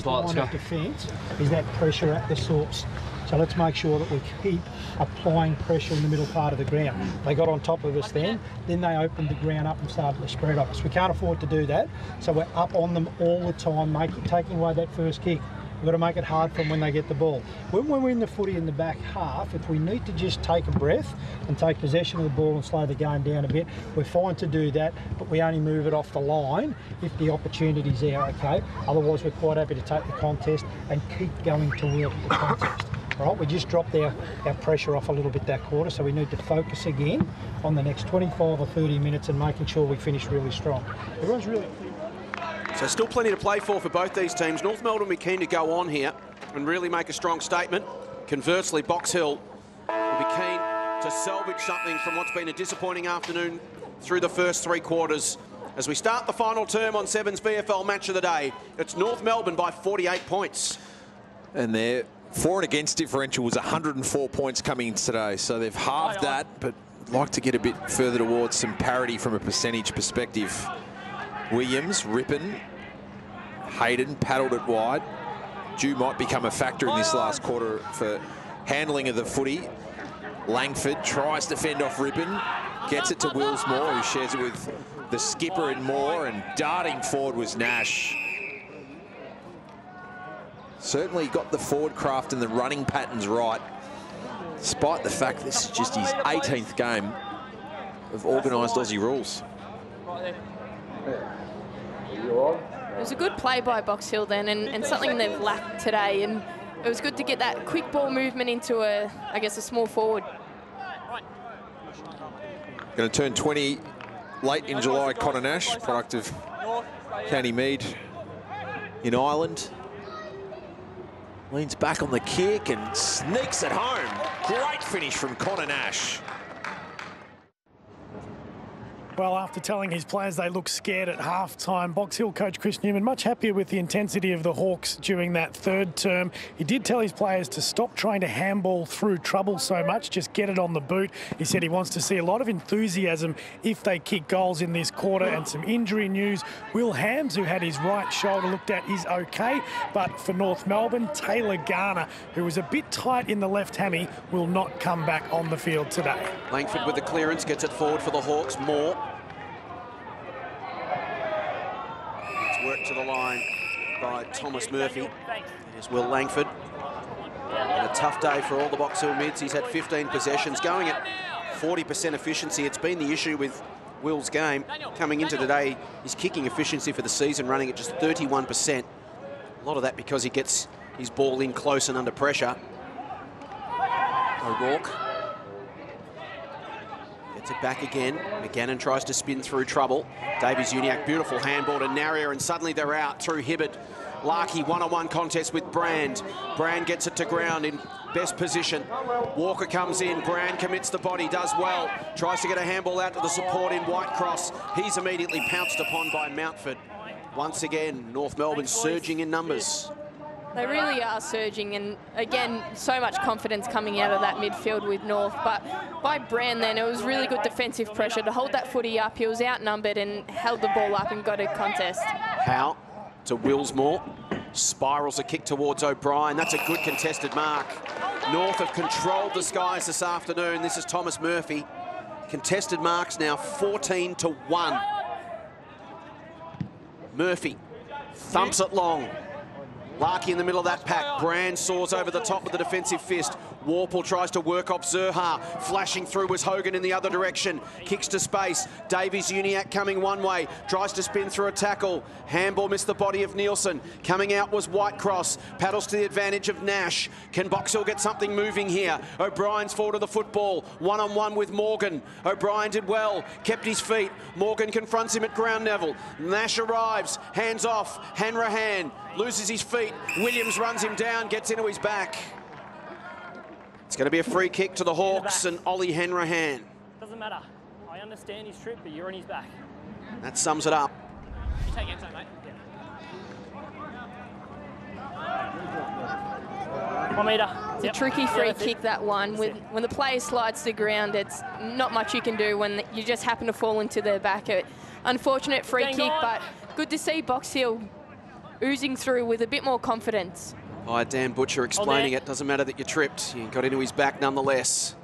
line of defence is that pressure at the source. So let's make sure that we keep applying pressure in the middle part of the ground. They got on top of us then they opened the ground up and started to spread on us. We can't afford to do that, so we're up on them all the time, taking away that first kick. We've got to make it hard for them when they get the ball. When we're in the footy in the back half, if we need to just take a breath and take possession of the ball and slow the game down a bit, we're fine to do that, but we only move it off the line if the opportunity's there, okay? Otherwise, we're quite happy to take the contest and keep going toward the contest. All right, we just dropped our pressure off a little bit that quarter, so we need to focus again on the next 25 or 30 minutes and making sure we finish really strong. Everyone's really clear. So still plenty to play for both these teams. North Melbourne will be keen to go on here and really make a strong statement. Conversely, Box Hill will be keen to salvage something from what's been a disappointing afternoon through the first three quarters. As we start the final term on 7's VFL Match of the Day, it's North Melbourne by 48 points. And their for and against differential was 104 points coming in today, so they've halved that, but like to get a bit further towards some parity from a percentage perspective. Williams, Rippon, Hayden paddled it wide. Dew might become a factor in this last quarter for handling of the footy. Langford tries to fend off Rippon, gets it to Willsmore, who shares it with the skipper and Moore, and darting forward was Nash. Certainly got the forward craft and the running patterns right, despite the fact this is just his 18th game of organised Aussie rules. It was a good play by Box Hill then, and something they've lacked today, and it was good to get that quick ball movement into I guess a small forward. Going to turn 20 late in July, Connor Nash, product of County Mead in Ireland. Leans back on the kick and sneaks it home. Great finish from Connor Nash. Well, after telling his players they look scared at half-time, Box Hill coach Chris Newman much happier with the intensity of the Hawks during that third term. He did tell his players to stop trying to handball through trouble so much, just get it on the boot. He said he wants to see a lot of enthusiasm if they kick goals in this quarter, and some injury news. Will Hams, who had his right shoulder looked at, is okay, but for North Melbourne, Taylor Garner, who was a bit tight in the left hammy, will not come back on the field today. Langford with the clearance, gets it forward for the Hawks. Moore. Work to the line by Thomas Murphy. There's Will Langford. And a tough day for all the Box Hill mids. He's had 15 possessions, going at 40% efficiency. It's been the issue with Will's game. Coming into today, his kicking efficiency for the season running at just 31%. A lot of that because he gets his ball in close and under pressure. O'Rourke gets it back again. McGannon tries to spin through trouble. Davies-Uniacke, beautiful handball to Narrier, and suddenly they're out through Hibbert. Larkey, one-on-one contest with Brand. Brand gets it to ground in best position. Walker comes in. Brand commits the body, does well. Tries to get a handball out to the support in Whitecross. He's immediately pounced upon by Mountford. Once again, North Melbourne surging in numbers. They really are surging, and again, so much confidence coming out of that midfield with North. But by Brand then, it was really good defensive pressure to hold that footy up. He was outnumbered and held the ball up and got a contest. Howe to Willsmore. Spirals a kick towards O'Brien. That's a good contested mark. North have controlled the skies this afternoon. This is Thomas Murphy. Contested marks now 14-1. Murphy thumps it long. Larkey in the middle of that pack. Brand soars over the top with the defensive fist. Warple tries to work off Zerha. Flashing through was Hogan in the other direction. Kicks to space. Davies-Uniacke coming one way. Tries to spin through a tackle. Handball missed the body of Nielsen. Coming out was Whitecross. Paddles to the advantage of Nash. Can Box Hill get something moving here? O'Brien's forward of the football. One-on-one with Morgan. O'Brien did well. Kept his feet. Morgan confronts him at ground level. Nash arrives. Hands off. Hanrahan loses his feet. Williams runs him down. Gets into his back. It's going to be a free kick to the Hawks and Ollie Hanrahan. Doesn't matter. I understand his trip, but you're on his back. That sums it up. You take your time, mate. Yeah. 1 metre. It's a tricky free kick, that one. When the player slides to the ground, it's not much you can do when you just happen to fall into their back. Unfortunate free kick, but good to see Box Hill oozing through with a bit more confidence. Dan Butcher explaining it. Doesn't matter that you tripped. You got into his back nonetheless.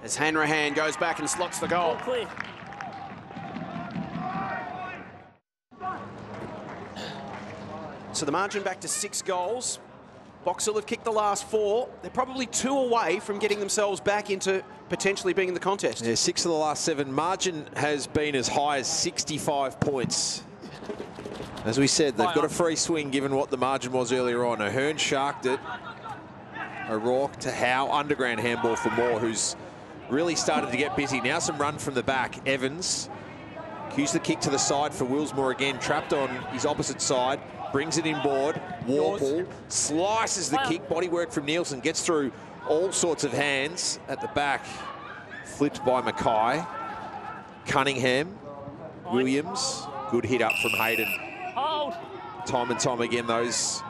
As Hanrahan goes back and slots the goal. Clear. So the margin back to 6 goals. Box Hill have kicked the last 4. They're probably 2 away from getting themselves back into potentially being in the contest. Yeah, 6 of the last 7. Margin has been as high as 65 points. As we said, they've got a free swing given what the margin was earlier on. Ahern sharked it. O'Rourke to Howe. Underground handball for Moore, who's really started to get busy. Now some run from the back. Evans cues the kick to the side for Willsmore again. Trapped on his opposite side. Brings it inboard. Warple slices the kick. Bodywork from Nielsen. Gets through all sorts of hands at the back. Flipped by Mackay. Cunningham. Williams. Good hit up from Hayden. Hold. Time and time again, those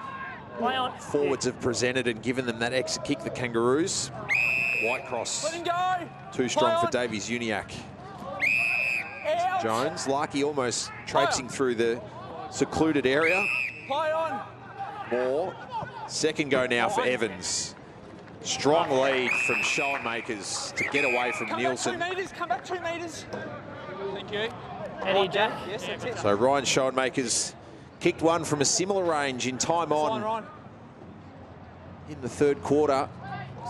forwards have presented and given them that exit kick, the Kangaroos. Whitecross. Let him go. Too strong for Davies Uniacke. Jones. Larkey almost traipsing through the secluded area. Play on. Moore. Second go now for Evans. Strong lead from Schoenmakers to get away from Nielsen. 2 metres. Come back 2 metres. Thank you. Eddie, Jack. Yes, that's it. So Ryan Schoenmakers kicked one from a similar range in time on in the 3rd quarter.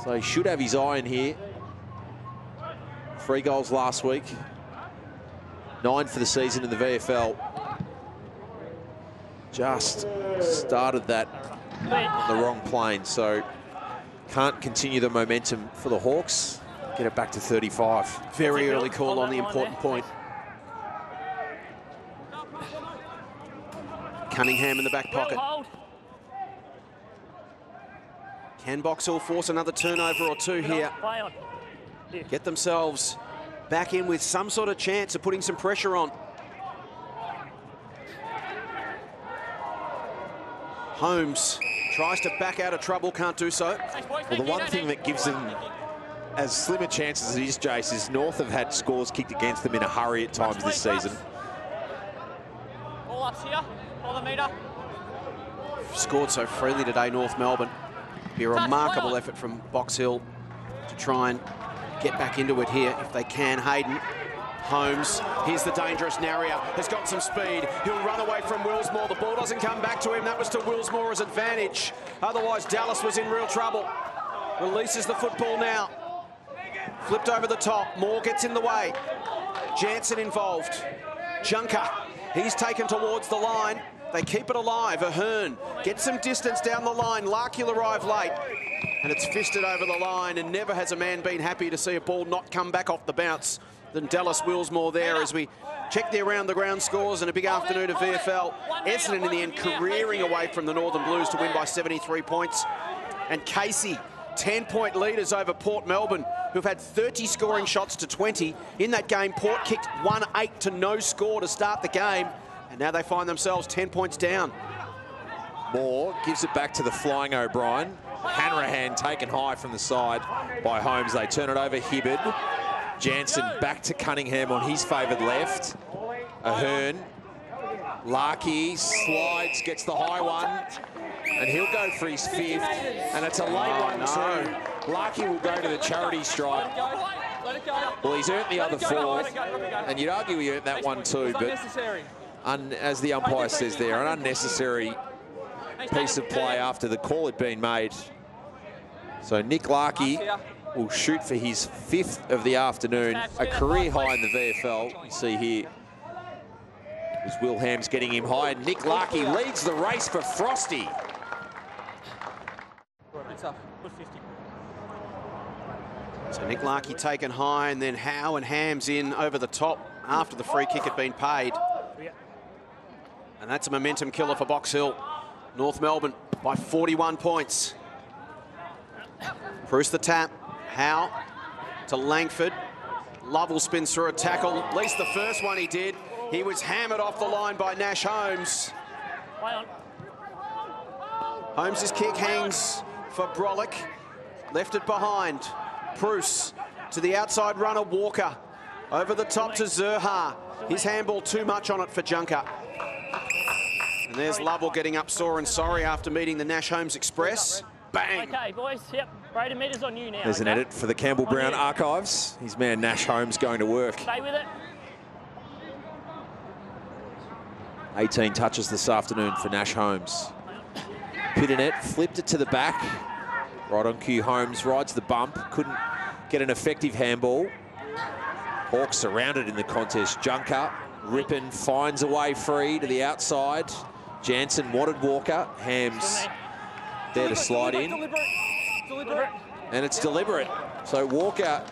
So he should have his eye in here. 3 goals last week. 9 for the season in the VFL. Just started that on the wrong plane, so can't continue the momentum for the Hawks. Get it back to 35. Very early call on the important point. Cunningham in the back pocket. Can Box Hill force another turnover or 2 here? Get themselves back in with some sort of chance of putting some pressure on. Holmes tries to back out of trouble, can't do so. Well, the one thing that gives them as slim a chance as it is, Jace, is North have had scores kicked against them in a hurry at times this season. All up here. All the meter. Scored so freely today, North Melbourne. Be a remarkable effort from Box Hill to try and get back into it here if they can. Hayden. Holmes, here's the dangerous Narrier, has got some speed. He'll run away from Willsmore. The ball doesn't come back to him. That was to Willsmore's advantage. Otherwise, Dallas was in real trouble. Releases the football now. Flipped over the top. Moore gets in the way. Jansen involved. Junker, he's taken towards the line. They keep it alive. Ahern gets some distance down the line. Larkey will arrive late. And it's fisted over the line, and never has a man been happy to see a ball not come back off the bounce than Dallas Willsmore there as we check the around-the-ground scores and a big afternoon of VFL. Essendon in the end careering away from the Northern Blues to win by 73 points. And Casey, 10-point leaders over Port Melbourne, who've had 30 scoring shots to 20. In that game, Port kicked 1-8 to no score to start the game. And now they find themselves 10 points down. Moore gives it back to the flying O'Brien. Hanrahan taken high from the side by Holmes. They turn it over. Hibbard. Jansen back to Cunningham on his favoured left. Ahern. Larkey slides, gets the high one. And he'll go for his 5th. And it's a late one too. Larkey will go to the charity stripe. Well, he's earned the other 4th. And you'd argue he earned that one too. But as the umpire says there, an unnecessary piece of play after the call had been made. So Nick Larkey will shoot for his 5th of the afternoon, a career high in the VFL. You see here as Will Ham's getting him high. Nick Larkey leads the race for Frosty. So Nick Larkey taken high, and then Howe and Hams in over the top after the free kick had been paid. And that's a momentum killer for Box Hill. North Melbourne by 41 points. Bruce the tap. Howe to Langford. Lovell spins through a tackle. At least the first one he did. He was hammered off the line by Nash Holmes. Holmes' kick hangs for Brolick. Left it behind. Bruce to the outside runner, Walker. Over the top to Zerha. His handball too much on it for Junker. And there's Lovell getting up sore and sorry after meeting the Nash Holmes Express. Bang! Okay, boys. Yep. Braden, meters on you now. There's an edit for the Campbell Brown archives. His man Nash Holmes going to work. Stay with it. 18 touches this afternoon for Nash Holmes. Pitternet flipped it to the back. Right on cue, Holmes rides the bump. Couldn't get an effective handball. Hawks surrounded in the contest. Junker, Rippon finds a way free to the outside. Jansen wanted Walker. Hams there to slide in. And it's deliberate. So Walker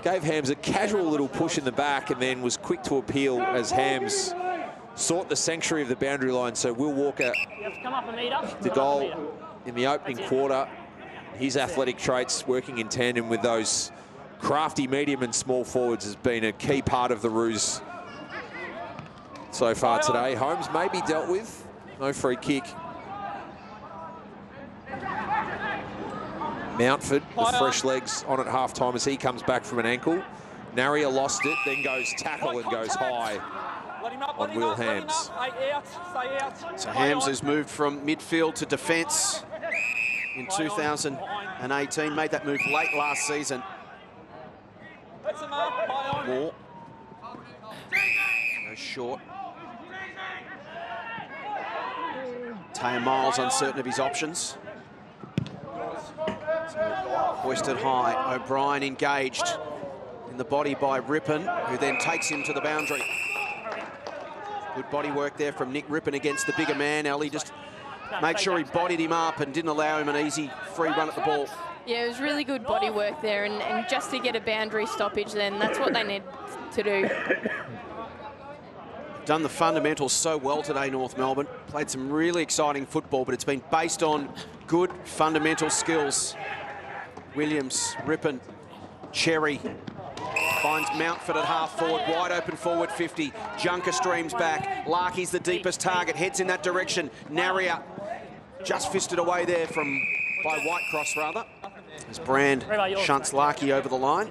gave Hams a casual little push in the back and then was quick to appeal as Hams sought the sanctuary of the boundary line. So Will Walker, the goal in the opening quarter, his athletic traits working in tandem with those crafty medium and small forwards has been a key part of the ruse so far today. Holmes may be dealt with. No free kick. Mountford, the fresh legs on at half-time as he comes back from an ankle. Naria lost it, then goes tackle and goes high on Will Hams. So Hams has moved from midfield to defence in 2018. Made that move late last season. Moore goes short. Taya Miles uncertain of his options. Hoisted high. O'Brien engaged in the body by Rippon, who then takes him to the boundary. Good body work there from Nick Rippon against the bigger man. Ellie just made sure he bodied him up and didn't allow him an easy free run at the ball. Yeah, it was really good body work there, and just to get a boundary stoppage then, that's what they need to do. Done the fundamentals so well today, North Melbourne. Played some really exciting football, but it's been based on good fundamental skills. Williams, Rippon, Cherry finds Mountford at half forward, wide open forward 50. Junker streams back. Larkey's the deepest target, heads in that direction. Naria just fisted away there by Whitecross rather, as Brand shunts Larkey over the line.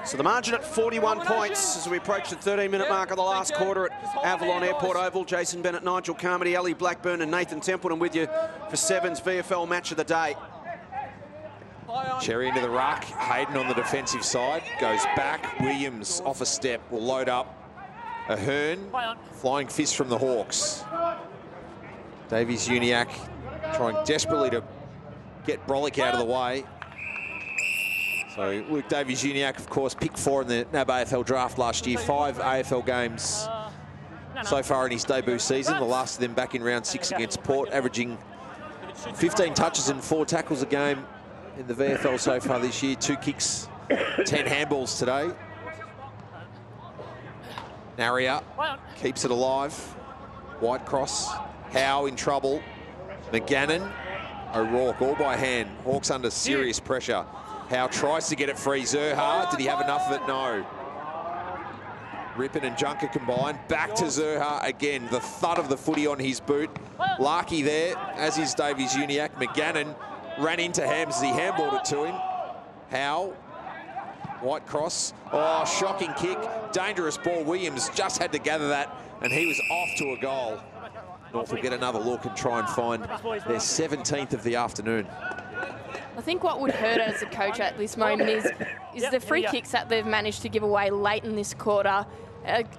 So the margin at 41 points as we approach the 13-minute mark of the last quarter at Avalon Airport Oval. Jason Bennett, Nigel Carmody, Ellie Blackburn and Nathan Templeton with you for Seven's VFL match of the day. Cherry into the ruck. Hayden on the defensive side. Goes back. Williams off a step. Will load up. Ahern. Flying fist from the Hawks. Davies Uniacke trying desperately to get Brolick out of the way. So Luke Davies Uniacke, of course, picked 4 in the NAB AFL draft last year. 5 AFL games so far in his debut season. The last of them back in round 6 against Port, averaging 15 touches and 4 tackles a game in the VFL so far this year. 2 kicks, 10 handballs today. Naria keeps it alive. Whitecross, Howe in trouble. McGannon, O'Rourke all by hand. Hawks under serious pressure. Howe tries to get it free. Zurhaar, did he have enough of it? No. Rippon and Junker combined. Back to Zurhaar again. The thud of the footy on his boot. Larkey there, as is Davies Uniacke. McGannon ran into Hams as he handballed it to him. Howe, Whitecross. Oh, shocking kick. Dangerous ball. Williams just had to gather that, and he was off to a goal. North will get another look and try and find their 17th of the afternoon. I think what would hurt as a coach at this moment is the free kicks that they've managed to give away late in this quarter.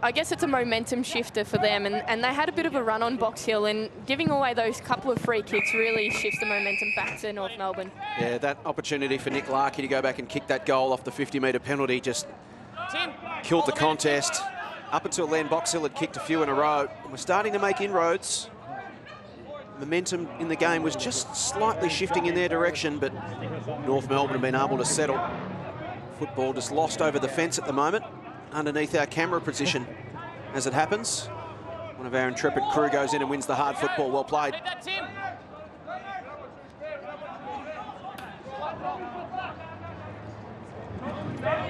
I guess it's a momentum shifter for them, and they had a bit of a run on Box Hill, and giving away those couple of free kicks really shifts the momentum back to North Melbourne. Yeah, that opportunity for Nick Larkey to go back and kick that goal off the 50-metre penalty just killed the contest. Up until then, Box Hill had kicked a few in a row. We're starting to make inroads. Momentum in the game was just slightly shifting in their direction, but North Melbourne have been able to settle. Football just lost over the fence at the moment, underneath our camera position as it happens. One of our intrepid crew goes in and wins the hard football. Well played.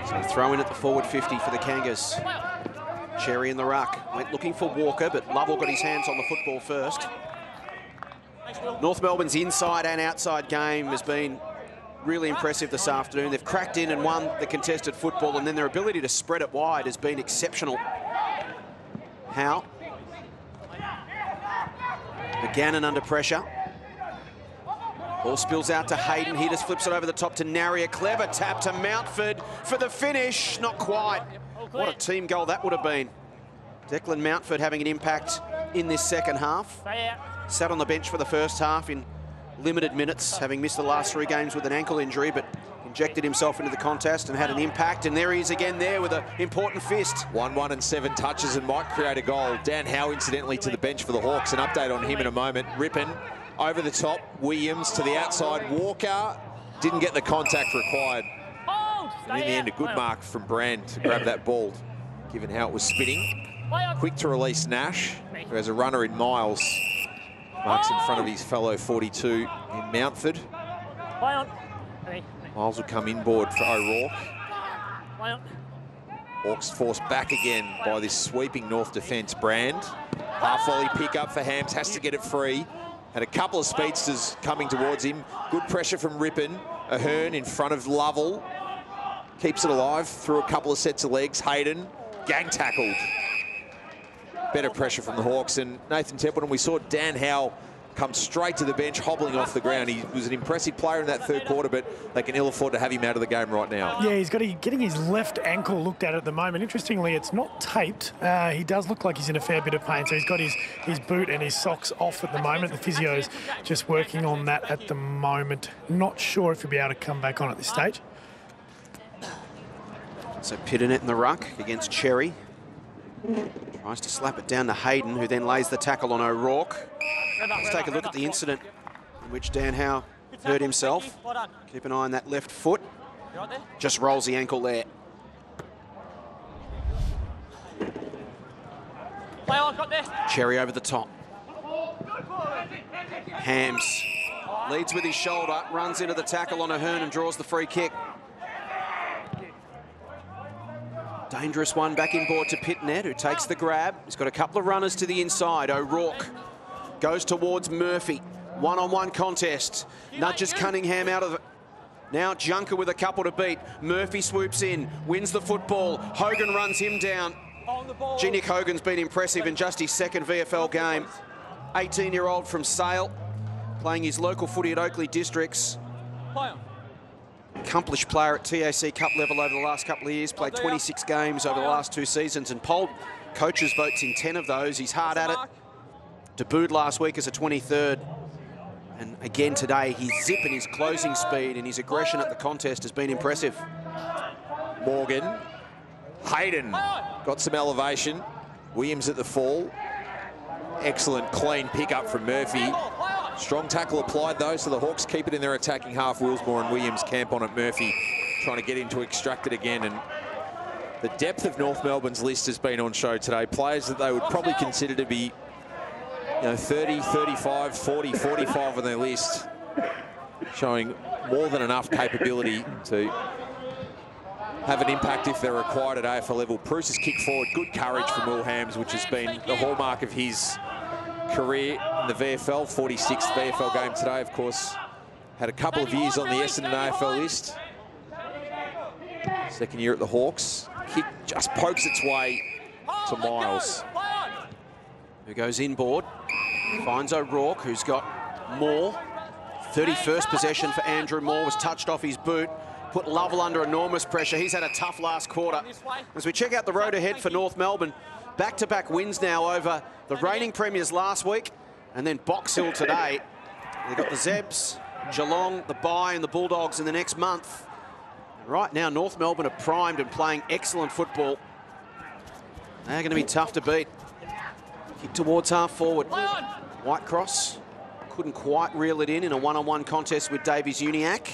So throw in at the forward 50 for the Kangas. Cherry in the ruck. Went looking for Walker, but Lovell got his hands on the football first. North Melbourne's inside and outside game has been really impressive this afternoon. They've cracked in and won the contested football, and then their ability to spread it wide has been exceptional. Howe Gannon under pressure. Ball spills out to Hayden. He just flips it over the top to Nary. A clever tap to Mountford for the finish. Not quite. What a team goal that would have been. Declan Mountford having an impact in this second half. Sat on the bench for the first half in limited minutes, having missed the last 3 games with an ankle injury, but injected himself into the contest and had an impact. And there he is again there with an important fist. 1-1 and 7 touches and might create a goal. Dan Howe, incidentally, to the bench for the Hawks. An update on him in a moment. Rippon over the top. Williams to the outside. Walker didn't get the contact required. And in the end, a good mark from Brand to grab that ball, given how it was spinning. Quick to release Nash, who has a runner in Miles. Marks in front of his fellow 42 in Mountford. Miles will come inboard for O'Rourke. Hawks forced back again by this sweeping North defence. Brand. Half volley pick up for Hams, has to get it free. Had a couple of speedsters coming towards him. Good pressure from Rippon. Ahern in front of Lovell. Keeps it alive through a couple of sets of legs. Hayden, gang tackled. Better pressure from the Hawks. And Nathan Templeton, we saw Dan Howe come straight to the bench, hobbling off the ground. He was an impressive player in that third quarter, but they can ill afford to have him out of the game right now. Yeah, he's getting his left ankle looked at the moment. Interestingly, it's not taped. He does look like he's in a fair bit of pain. So he's got his boot and his socks off at the moment. The physio's just working on that at the moment. Not sure if he'll be able to come back on at this stage. So Pitternet in the ruck against Cherry. Tries to slap it down to Hayden, who then lays the tackle on O'Rourke. Let's take a look at the incident in which Dan Howe hurt himself. Keep an eye on that left foot. Just rolls the ankle there. Cherry over the top. Hams leads with his shoulder, runs into the tackle on Ahern and draws the free kick. Dangerous one back inboard to Pitnet, who takes the grab. He's got a couple of runners to the inside. O'Rourke goes towards Murphy. One-on-one contest. Nudges Cunningham out of it. Now Junker with a couple to beat. Murphy swoops in, wins the football. Hogan runs him down. Nick Hogan's been impressive in just his second VFL game. 18-year-old from Sale, playing his local footy at Oakley Districts. Accomplished player at TAC Cup level over the last couple of years, played 26 games over the last 2 seasons and polled coaches' votes in 10 of those. He's hard at it. Debuted last week as a 23rd. And again today, his zip and his closing speed and his aggression at the contest has been impressive. Morgan. Hayden got some elevation. Williams at the fall. Excellent clean pick-up from Murphy. Strong tackle applied, though, so the Hawks keep it in their attacking half. Willsmore and Williams camp on it. Murphy trying to get him to extract it again. And the depth of North Melbourne's list has been on show today. Players that they would probably consider to be, 30, 35, 40, 45 on their list, showing more than enough capability to have an impact if they're required at AFL level. Bruce's kick forward, good courage from Will Hams, which has been the hallmark of his career in the VFL. 46th VFL game today, of course. Had a couple of years on the Essendon AFL list. Second year at the Hawks. Kick just pokes its way to Miles, who goes inboard. Finds O'Rourke, who's got Moore. 31st possession for Andrew Moore, was touched off his boot. Put Lovell under enormous pressure. He's had a tough last quarter. As we check out the road ahead for North Melbourne, back-to-back wins now over the reigning premiers last week and then Box Hill today. They've got the Zebs, Geelong, the Bye and the Bulldogs in the next month. Right now, North Melbourne are primed and playing excellent football. They're going to be tough to beat. Kick towards half forward. Whitecross couldn't quite reel it in a one-on-one contest with Davies Uniacke.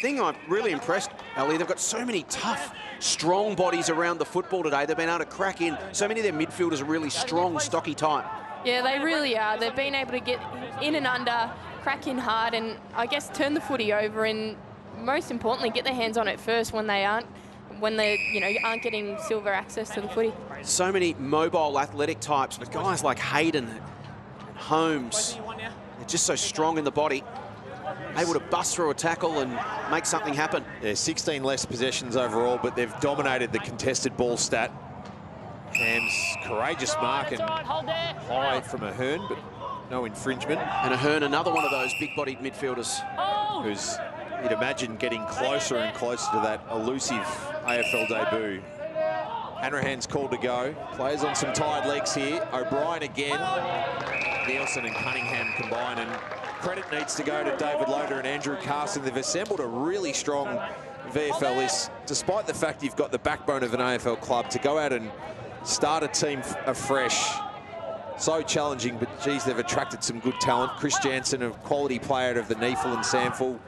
Thing I'm really impressed, Ali, they've got so many tough, strong bodies around the football today. They've been able to crack in. So many of their midfielders are really strong, stocky type. Yeah, they really are. They've been able to get in and under, crack in hard, and I guess turn the footy over, and most importantly, get their hands on it first when they aren't getting silver access to the footy. So many mobile, athletic types, but guys like Hayden and Holmes, they're just so strong in the body. Able to bust through a tackle and make something happen. Yeah, 16 less possessions overall, but they've dominated the contested ball stat. Ham's courageous mark and high from Ahern, but no infringement. And Ahern, another one of those big-bodied midfielders. Who's, you'd imagine, getting closer and closer to that elusive AFL debut. Hanrahan's called to go. Players on some tired legs here. O'Brien again. Nielsen and Cunningham combine, and credit needs to go to David Loader and Andrew Carson. They've assembled a really strong VFL list, despite the fact you've got the backbone of an AFL club, to go out and start a team afresh. So challenging, but geez, they've attracted some good talent. Chris Jansen, a quality player out of the Neefel and Samful.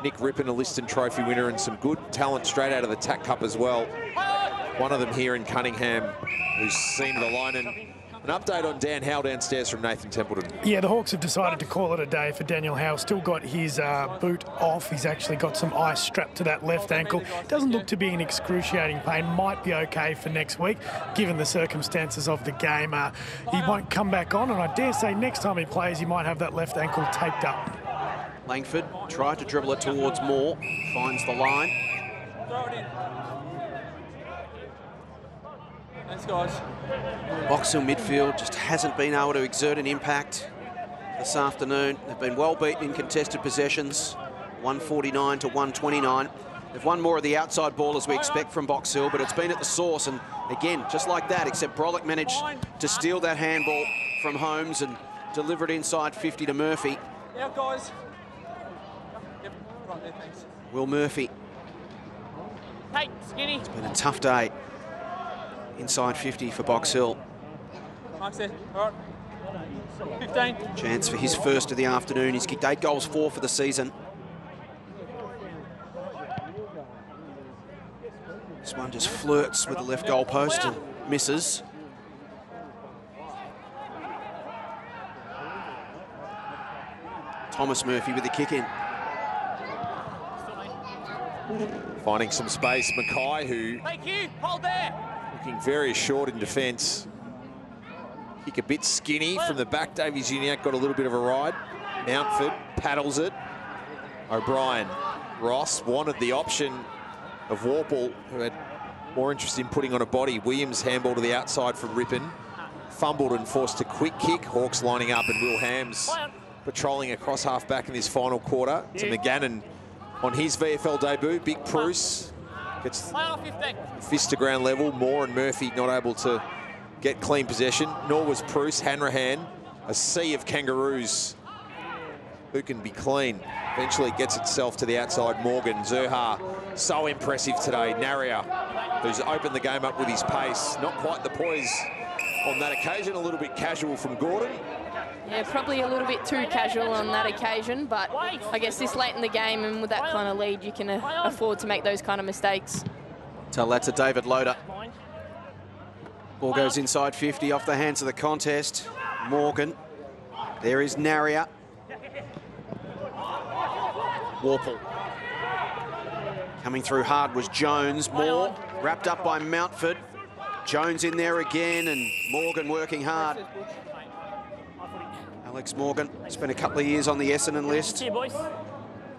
Nick Rippon, a Liston Trophy winner, and some good talent straight out of the TAC Cup as well. One of them here in Cunningham, who's seen the line. And an update on Dan Howe downstairs from Nathan Templeton. Yeah, the Hawks have decided to call it a day for Daniel Howe. Still got his boot off. He's actually got some ice strapped to that left ankle. Doesn't look to be in excruciating pain. Might be okay for next week, given the circumstances of the game. He won't come back on, and I dare say next time he plays, he might have that left ankle taped up. Langford tried to dribble it towards Moore, finds the line. Throw it in. Thanks, guys. Box Hill midfield just hasn't been able to exert an impact this afternoon. They've been well beaten in contested possessions, 149 to 129. They've won more of the outside ball as we expect from Box Hill, but it's been at the source. And again, just like that, except Brolick managed to steal that handball from Holmes and deliver it inside 50 to Murphy. Yeah, guys. Yep, right there, thanks. Will Murphy. Hey, Skinny. It's been a tough day inside 50 for Box Hill. Mark's there. All right. 15. Chance for his first of the afternoon. He's kicked 8 goals, 4 for the season. This one just flirts with the left goal post and misses. Thomas Murphy with the kick in. Finding some space, Mackay, who Thank you. Hold there. looking very short in defence. Kick a bit skinny from the back. Davies Uniacke got a little bit of a ride. Mountford paddles it. O'Brien. Ross wanted the option of Warple, who had more interest in putting on a body. Williams handball to the outside from Rippon. Fumbled and forced a quick kick. Hawks lining up, and Will Hams patrolling across half-back in this final quarter to McGannon on his VFL debut. Big Bruce gets fist to ground level. Moore and Murphy not able to get clean possession, nor was Bruce. Hanrahan, a sea of kangaroos who can be clean. Eventually gets itself to the outside. Morgan, Zerha, so impressive today. Naria, who's opened the game up with his pace. Not quite the poise on that occasion, a little bit casual from Gordon. Yeah, probably a little bit too casual on that occasion, but I guess this late in the game and with that kind of lead, you can afford to make those kind of mistakes. Tell that to David Loader. Ball goes inside 50 off the hands of the contest. Morgan. There is Naria. Warple. Coming through hard was Jones. Moore wrapped up by Mountford. Jones in there again, and Morgan working hard. Alex Morgan spent a couple of years on the Essendon list.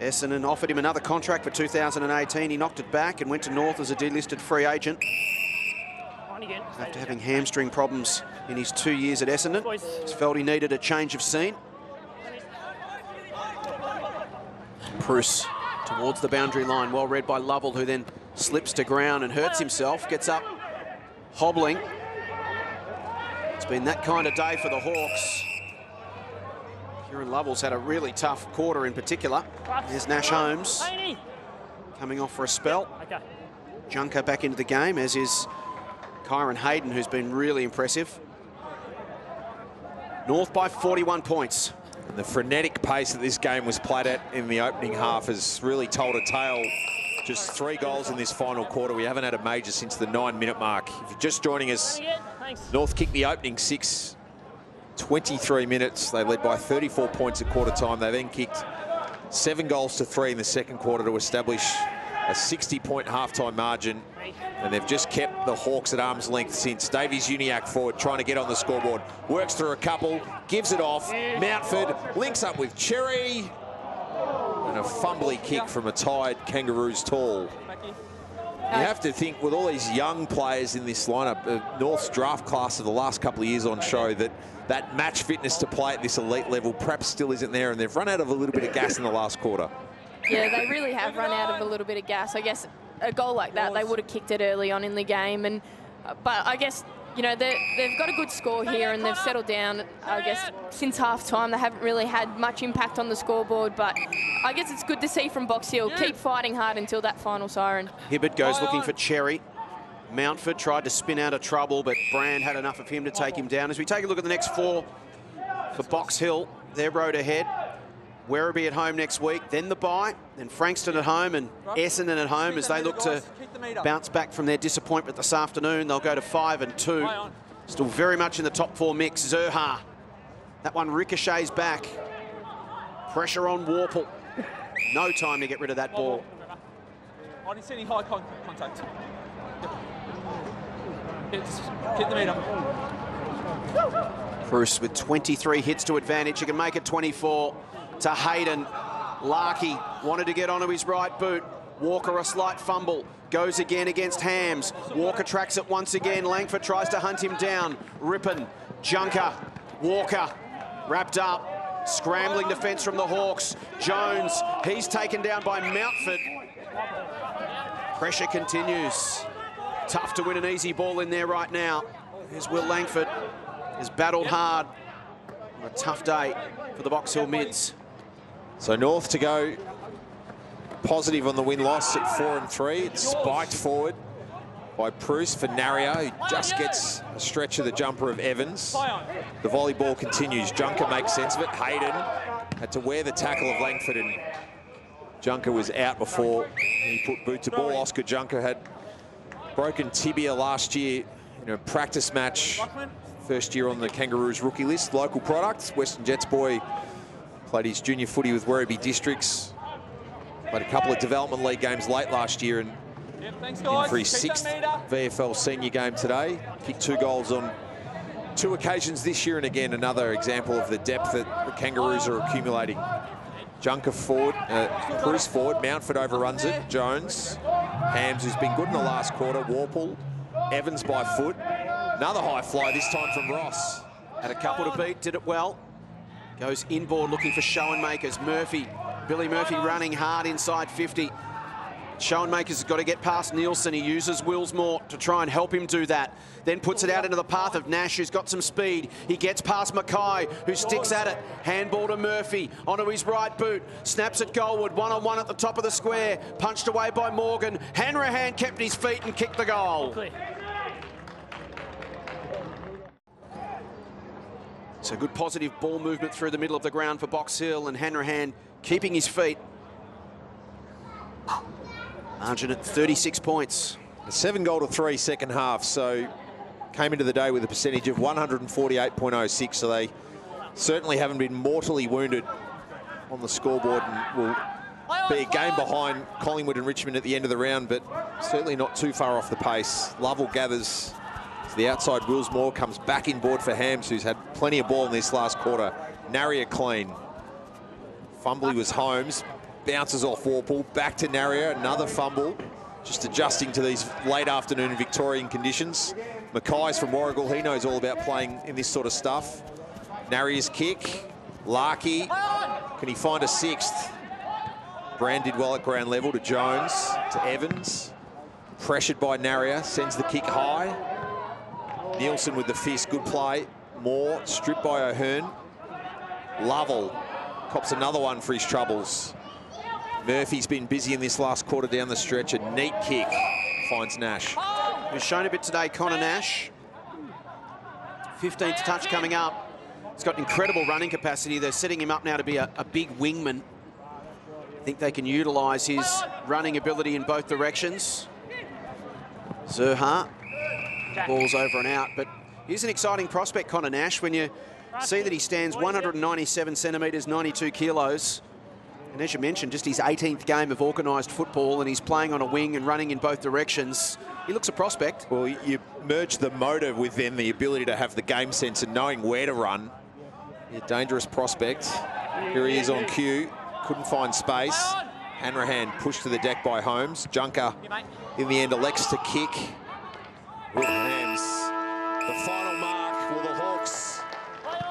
Essendon offered him another contract for 2018. He knocked it back and went to North as a delisted free agent after having hamstring problems in his 2 years at Essendon. He felt he needed a change of scene. Bruce towards the boundary line, well read by Lovell, who then slips to ground and hurts himself, gets up hobbling. It's been that kind of day for the Hawks. Kieran Lovell's had a really tough quarter in particular. There's Nash Holmes coming off for a spell. Junker back into the game, as is Kyron Hayden, who's been really impressive. North by 41 points. And the frenetic pace that this game was played at in the opening half has really told a tale. Just 3 goals in this final quarter. We haven't had a major since the 9-minute mark. If you're just joining us, North kicked the opening 6, 23 minutes. They led by 34 points at quarter time. They then kicked 7 goals to 3 in the second quarter to establish a 60-point halftime margin. And they've just kept the Hawks at arm's length since. Davies Uniacke forward, trying to get on the scoreboard. Works through a couple, gives it off. Mountford links up with Cherry. And a fumbly kick from a tired Kangaroos tall. You have to think, with all these young players in this lineup, North's draft class of the last couple of years on show, that match fitness to play at this elite level perhaps still isn't there, and they've run out of a little bit of gas in the last quarter. Yeah, they really have run out of a little bit of gas. I guess a goal like that, they would have kicked it early on in the game. But I guess, you know, they've got a good score here and they've settled down, I guess, since half-time. They haven't really had much impact on the scoreboard, but I guess it's good to see from Box Hill. Keep fighting hard until that final siren. Hibbert goes looking for Cherry. Mountford tried to spin out of trouble, but Brand had enough of him to take him down. As we take a look at the next four for Box Hill, their road ahead. Werribee at home next week, then the bye, then Frankston at home and Essendon at home as they look to bounce back from their disappointment this afternoon. They'll go to 5-2. Still very much in the top four mix. Zerha. That one ricochets back. Pressure on Warple. No time to get rid of that ball. I didn't see any high contact. Hit the meter. Bruce with 23 hits to advantage. He can make it 24 to Hayden. Larkey wanted to get onto his right boot. Walker a slight fumble. Goes again against Hams. Walker tracks it once again. Langford tries to hunt him down. Rippon, Junker, Walker wrapped up. Scrambling defence from the Hawks. Jones, he's taken down by Mountford. Pressure continues. Tough to win an easy ball in there right now. Here's Will Langford. Has battled hard on a tough day for the Box Hill Mids. So North to go positive on the win-loss at 4-3. It's spiked forward by Bruce for Naria, who just gets a stretch of the jumper of Evans. The volleyball continues. Junker makes sense of it. Hayden had to wear the tackle of Langford, and Junker was out before he put boot to ball. Oscar Junker had broken tibia last year in a practice match. First year on the Kangaroos rookie list. Local product. Western Jets boy. Played his junior footy with Werribee Districts. Played a couple of development league games late last year and in for his 6th VFL senior game today. Kicked 2 goals on 2 occasions this year, and again another example of the depth that the Kangaroos are accumulating. Junker forward, Bruce forward, Mountford overruns it. Jones, Hams, who's been good in the last quarter. Warple, Evans by foot. Another high fly, this time from Ross. Had a couple to beat, did it well. Goes inboard looking for Schoenmakers. Murphy, Billy Murphy running hard inside 50. Schoenmakers has got to get past Nielsen. He uses Willsmore to try and help him do that. Then puts it out into the path of Nash, who's got some speed. He gets past Mackay, who sticks at it. Handball to Murphy, onto his right boot. Snaps at Goldwood, one-on-one at the top of the square. Punched away by Morgan. Hanrahan kept his feet and kicked the goal. So good positive ball movement through the middle of the ground for Box Hill, and Hanrahan keeping his feet. Margin at 36 points. A 7-3 second half, so came into the day with a percentage of 148.06, so they certainly haven't been mortally wounded on the scoreboard and will be a game behind Collingwood and Richmond at the end of the round, but certainly not too far off the pace. Lovell gathers to the outside. Willsmore comes back inboard for Hams, who's had plenty of ball in this last quarter. Naria clean. Fumbly was Holmes. Bounces off Warple, back to Naria, another fumble. Just adjusting to these late afternoon Victorian conditions. Mackay's from Warragul, he knows all about playing in this sort of stuff. Naria's kick, Larkey, can he find a 6th? Brand did well at ground level to Jones, to Evans. Pressured by Naria, sends the kick high. Nielsen with the fist, good play. Moore, stripped by O'Hearn. Lovell cops another one for his troubles. Murphy's been busy in this last quarter down the stretch. A neat kick finds Nash. Who's shown a bit today, Connor Nash. 15th touch coming up. He's got incredible running capacity. They're setting him up now to be a big wingman. I think they can utilise his running ability in both directions. Zerha, ball's over and out, but he's an exciting prospect, Connor Nash, when you see that he stands 197 centimetres, 92 kilos. And as you mentioned, just his 18th game of organised football, and he's playing on a wing and running in both directions. He looks a prospect. Well, you merge the motor with then the ability to have the game sense and knowing where to run. A dangerous prospect. Here he is on cue. Couldn't find space. Hanrahan pushed to the deck by Holmes. Junker in the end elects to kick with Hams. The final mark, well, the Hawks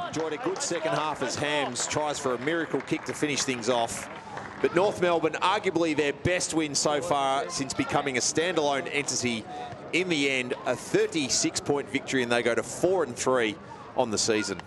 enjoyed a good second half as Hams tries for a miracle kick to finish things off. But North Melbourne, arguably their best win so far since becoming a standalone entity. In the end, a 36-point victory, and they go to 4-3 on the season.